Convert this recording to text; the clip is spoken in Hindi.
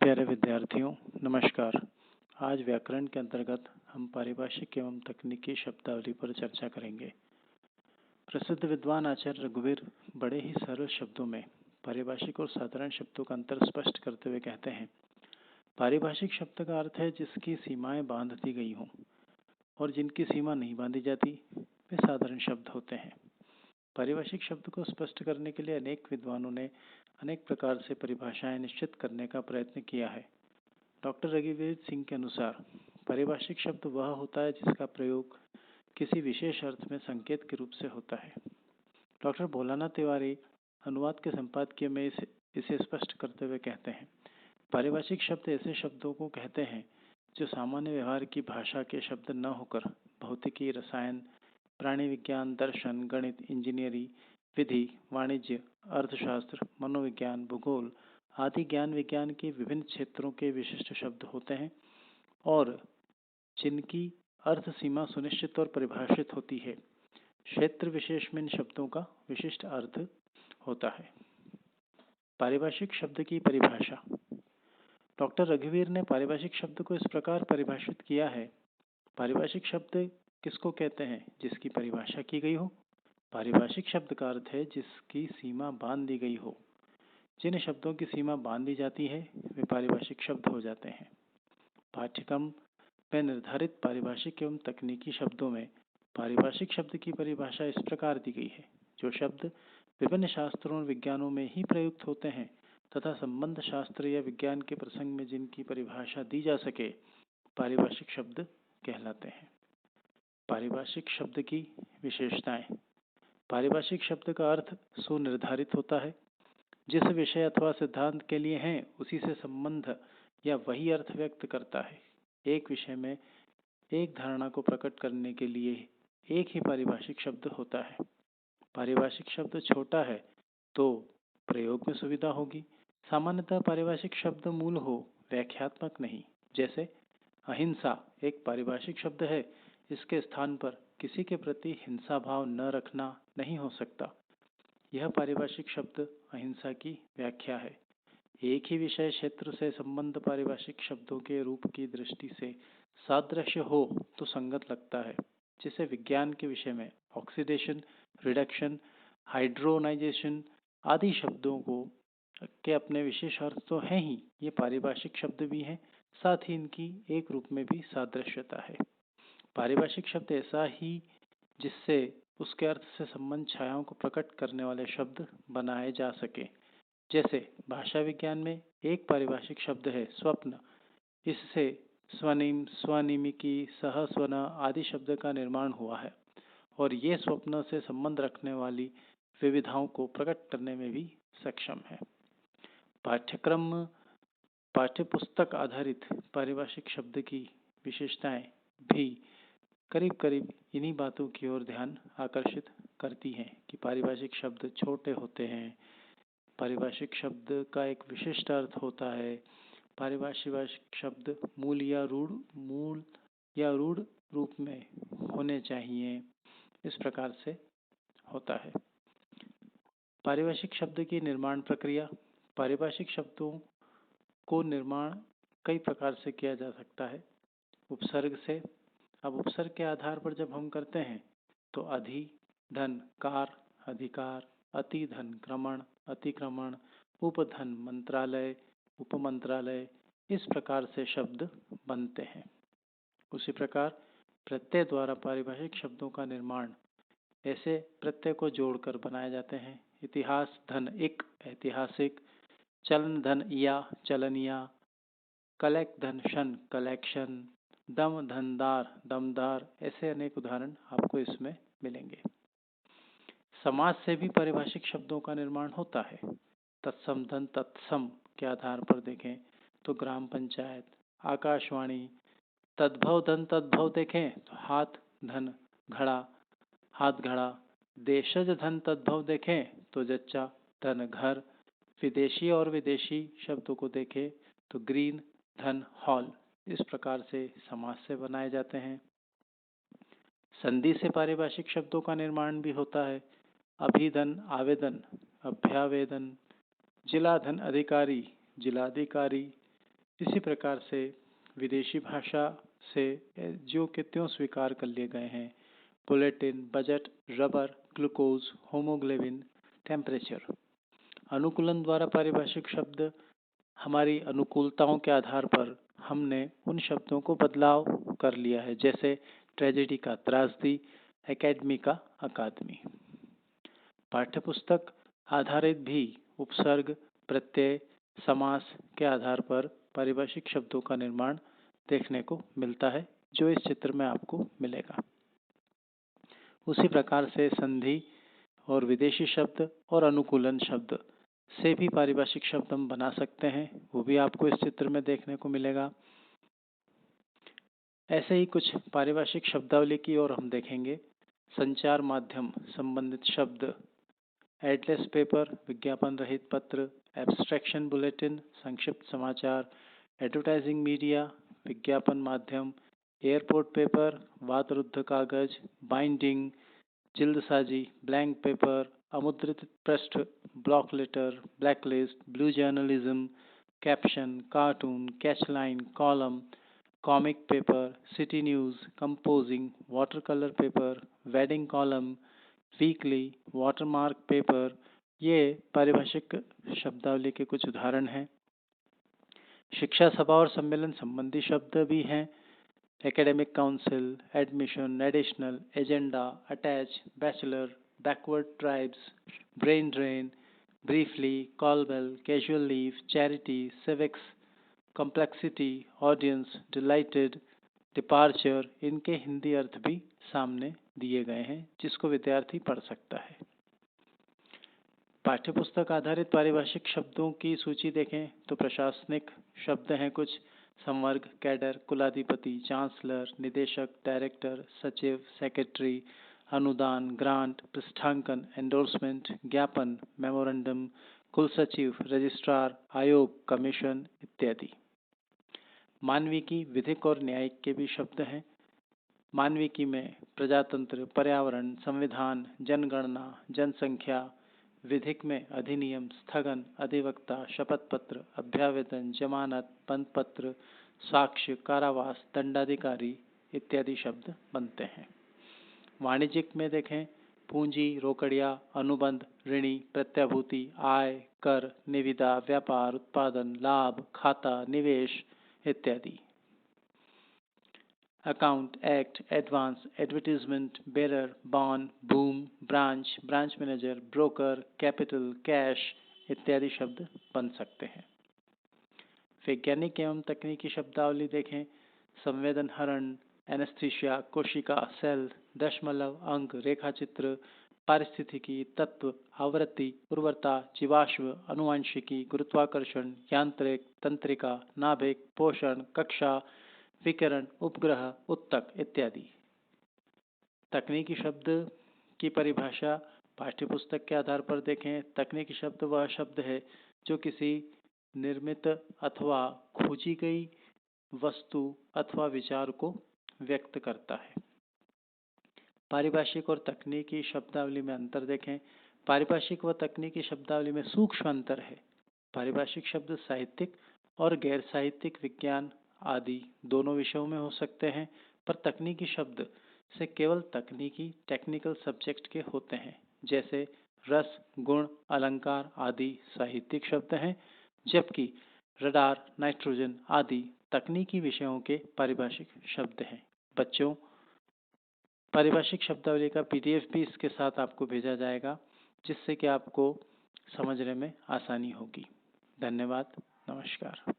प्यारे विद्यार्थियों, नमस्कार। आज व्याकरण के अंतर्गत हम पारिभाषिक एवं तकनीकी शब्दावली पर चर्चा करेंगे। प्रसिद्ध विद्वान आचार्य रघुवीर बड़े ही सरल शब्दों में पारिभाषिक और साधारण शब्दों का अंतर स्पष्ट करते हुए कहते हैं, पारिभाषिक शब्द का अर्थ है जिसकी सीमाएं बांध दी गई हों और जिनकी सीमा नहीं बांधी जाती वे साधारण शब्द होते हैं। पारिभाषिक शब्द को स्पष्ट करने के लिए अनेक विद्वानों ने अनेक प्रकार से परिभाषाएं निश्चित करने का प्रयत्न किया है। डॉक्टर रघुवीर सिंह के अनुसार पारिभाषिक शब्द वह होता है जिसका प्रयोग किसी विशेष अर्थ में संकेत के रूप से होता है। डॉक्टर भोलानाथ तिवारी अनुवाद के संपादकीय में इसे स्पष्ट करते हुए कहते हैं, पारिभाषिक शब्द ऐसे शब्दों को कहते हैं जो सामान्य व्यवहार की भाषा के शब्द न होकर भौतिकी, रसायन, प्राणी विज्ञान, दर्शन, गणित, इंजीनियरिंग, विधि, वाणिज्य, अर्थशास्त्र, मनोविज्ञान, भूगोल आदि ज्ञान विज्ञान के विभिन्न क्षेत्रों के विशिष्ट शब्द होते हैं और जिनकी अर्थ सीमा सुनिश्चित और परिभाषित होती है। क्षेत्र विशेष में इन शब्दों का विशिष्ट अर्थ होता है। पारिभाषिक शब्द की परिभाषा। डॉक्टर रघुवीर ने पारिभाषिक शब्द को इस प्रकार परिभाषित किया है। पारिभाषिक शब्द किसको कहते हैं? जिसकी परिभाषा की गई हो। पारिभाषिक शब्द का अर्थ है जिसकी सीमा बांध दी गई हो। जिन शब्दों की सीमा बांध दी जाती है वे पारिभाषिक शब्द हो जाते हैं। पाठ्यक्रम में निर्धारित पारिभाषिक एवं तकनीकी शब्दों में पारिभाषिक शब्द की परिभाषा इस प्रकार दी गई है, जो शब्द विभिन्न शास्त्रों और विज्ञानों में ही प्रयुक्त होते हैं तथा संबंध शास्त्र या विज्ञान के प्रसंग में जिनकी परिभाषा दी जा सके, पारिभाषिक शब्द कहलाते हैं। पारिभाषिक शब्द की विशेषताएं। पारिभाषिक शब्द का अर्थ सुनिर्धारित होता है। जिस विषय अथवा सिद्धांत के लिए है उसी से संबंध या वही अर्थ व्यक्त करता है। एक विषय में एक धारणा को प्रकट करने के लिए एक ही पारिभाषिक शब्द होता है। पारिभाषिक शब्द छोटा है तो प्रयोग में सुविधा होगी। सामान्यतः पारिभाषिक शब्द मूल हो, व्याख्यात्मक नहीं। जैसे अहिंसा एक पारिभाषिक शब्द है, इसके स्थान पर किसी के प्रति हिंसा भाव न रखना नहीं हो सकता। यह पारिभाषिक शब्द अहिंसा की व्याख्या है। एक ही विषय क्षेत्र से संबंध पारिभाषिक शब्दों के रूप की दृष्टि से सादृश्य हो तो संगत लगता है। जैसे विज्ञान के विषय में ऑक्सीडेशन, रिडक्शन, हाइड्रोनाइजेशन आदि शब्दों को के अपने विशेष अर्थ तो हैं ही, ये पारिभाषिक शब्द भी हैं, साथ ही इनकी एक रूप में भी सादृश्यता है। पारिभाषिक शब्द ऐसा ही जिससे उसके अर्थ से संबंध छायाओं को प्रकट करने वाले शब्द बनाए जा सके। जैसे भाषा विज्ञान में एक पारिभाषिक शब्द है स्वप्न। इससे स्वनिम, स्वनिमिकी, सहस्वन आदि शब्द का निर्माण हुआ है और ये स्वप्न से संबंध रखने वाली विविधाओं को प्रकट करने में भी सक्षम है। पाठ्यक्रम पाठ्यपुस्तक आधारित पारिभाषिक शब्द की विशेषताएं भी करीब करीब इन्हीं बातों की ओर ध्यान आकर्षित करती हैं कि पारिभाषिक शब्द छोटे होते हैं, पारिभाषिक शब्द का एक विशिष्ट अर्थ होता है, पारिभाषिक शब्द मूल या रूढ़ रूप में होने चाहिए, इस प्रकार से होता है। पारिभाषिक शब्द की निर्माण प्रक्रिया। पारिभाषिक शब्दों को निर्माण कई प्रकार से किया जा सकता है। उपसर्ग से। अब उपसर्ग के आधार पर जब हम करते हैं तो अधि, धन, कार, अधिकार, अति, धन, क्रमण, अतिक्रमण, उपधन, मंत्रालय, उपमंत्रालय, इस प्रकार से शब्द बनते हैं। उसी प्रकार प्रत्यय द्वारा पारिभाषिक शब्दों का निर्माण ऐसे प्रत्यय को जोड़कर बनाए जाते हैं। इतिहास, धन, इक, ऐतिहासिक, चलन, धन, या, चलनिया, कलेक्ट, धन, शन, कलेक्शन, दम, धनदार, दमदार, ऐसे अनेक उदाहरण आपको इसमें मिलेंगे। समास से भी पारिभाषिक शब्दों का निर्माण होता है। तत्सम, धन, तत्सम के आधार पर देखें तो ग्राम पंचायत, आकाशवाणी, तद्भव, धन, तद्भव देखें तो हाथ, धन, घड़ा, हाथ घड़ा, देशज, धन, तद्भव देखें तो जच्चा, धन, घर, विदेशी और विदेशी शब्दों को देखें तो ग्रीन, धन, हॉल, इस प्रकार से समास से बनाए जाते हैं। संधि से पारिभाषिक शब्दों का निर्माण भी होता है। अभिधन, आवेदन, अभ्यावेदन, जिलाधन, अधिकारी, जिलाधिकारी, इसी प्रकार से विदेशी भाषा से जो कि त्यों स्वीकार कर लिए गए हैं: bulletin, budget, rubber, glucose, haemoglobin, temperature. अनुकूलन द्वारा पारिभाषिक शब्द हमारी अनुकूलताओं के आधार पर हमने उन शब्दों को बदलाव कर लिया है, जैसे ट्रेजेडी का त्रासदी, एकेडमी का अकादमी। पाठ्यपुस्तक आधारित भी उपसर्ग, प्रत्यय, समास के आधार पर पारिभाषिक शब्दों का निर्माण देखने को मिलता है, जो इस चित्र में आपको मिलेगा। उसी प्रकार से संधि और विदेशी शब्द और अनुकूलन शब्द से भी पारिभाषिक शब्द हम बना सकते हैं, वो भी आपको इस चित्र में देखने को मिलेगा। ऐसे ही कुछ पारिभाषिक शब्दावली की ओर हम देखेंगे। संचार माध्यम संबंधित शब्द: एड्रेस पेपर, विज्ञापन रहित पत्र, एब्स्ट्रैक्शन बुलेटिन, संक्षिप्त समाचार, एडवर्टाइजिंग मीडिया, विज्ञापन माध्यम, एयरपोर्ट पेपर, वातरुद्ध कागज, बाइंडिंग, जिल्दसाजी, ब्लैंक पेपर, अमुद्रित पृष्ठ, block letter, blacklist, blue journalism, caption, cartoon, catchline, column, comic paper, city news, composing, water colour paper, wedding column, weekly, watermark paper, ये पारिभाषिक शब्दावली के कुछ उदाहरण हैं। शिक्षा सभा और सम्मेलन संबंधी शब्द भी हैं: academic council, admission, additional, agenda, attach, bachelor, backward tribes, brain drain, briefly, call bell, casual leave, charity, civics, complexity, audience, dilated, departure. इनके हिंदी अर्थ भी सामने दिए गए हैं, जिसको विद्यार्थी पढ़ सकता है। पाठ्यपुस्तक आधारित पारिभाषिक शब्दों की सूची देखें तो प्रशासनिक शब्द हैं कुछ: संवर्ग, कैडर, कुलाधिपति, चांसलर, निदेशक, डायरेक्टर, सचिव, सेक्रेटरी, अनुदान, ग्रांट, पृष्ठांकन, एंडोर्समेंट, ज्ञापन, मेमोरेंडम, कुलसचिव, रजिस्ट्रार, आयोग, कमीशन इत्यादि। मानविकी, विधिक और न्यायिक के भी शब्द हैं। मानविकी में प्रजातंत्र, पर्यावरण, संविधान, जनगणना, जनसंख्या। विधिक में अधिनियम, स्थगन, अधिवक्ता, शपथ पत्र, अभ्यावेदन, जमानत, बंधपत्र, साक्ष्य, कारावास, दंडाधिकारी इत्यादि शब्द बनते हैं। वाणिज्यिक में देखें पूंजी, रोकड़िया, अनुबंध, ऋणी, प्रत्याभूति, आय, कर, निविदा, व्यापार, उत्पादन, लाभ, खाता, निवेश इत्यादि। Account, act, advance, advertisement, bearer, bond, boom, branch, branch manager, broker, capital, cash इत्यादि शब्द बन सकते हैं। वैज्ञानिक एवं तकनीकी शब्दावली देखें: संवेदन हरण, एनेस्थीसिया, कोशिका, सेल, दशमलव, अंक, रेखाचित्र, पारिस्थितिकी, तत्व, आवृत्ति, उर्वरता, जीवाश्म, अनुवांशिकी, गुरुत्वाकर्षण, यांत्रिक, तंत्रिका, नाभिक, पोषण, कक्षा, विकिरण, उपग्रह, उत्तक इत्यादि। तकनीकी शब्द की परिभाषा पाठ्यपुस्तक के आधार पर देखें। तकनीकी शब्द वह शब्द है जो किसी निर्मित अथवा खोजी गई वस्तु अथवा विचार को व्यक्त करता है। पारिभाषिक और तकनीकी शब्दावली में अंतर देखें। पारिभाषिक व तकनीकी शब्दावली में सूक्ष्म अंतर है। पारिभाषिक शब्द साहित्यिक और गैर साहित्यिक, विज्ञान आदि दोनों विषयों में हो सकते हैं, पर तकनीकी शब्द से केवल तकनीकी, टेक्निकल सब्जेक्ट के होते हैं, जैसे रस, गुण, अलंकार आदि साहित्यिक शब्द हैं, जबकि रडार, नाइट्रोजन आदि तकनीकी विषयों के पारिभाषिक शब्द हैं। बच्चों, पारिभाषिक शब्दावली का PDF भी इसके साथ आपको भेजा जाएगा, जिससे कि आपको समझने में आसानी होगी। धन्यवाद, नमस्कार।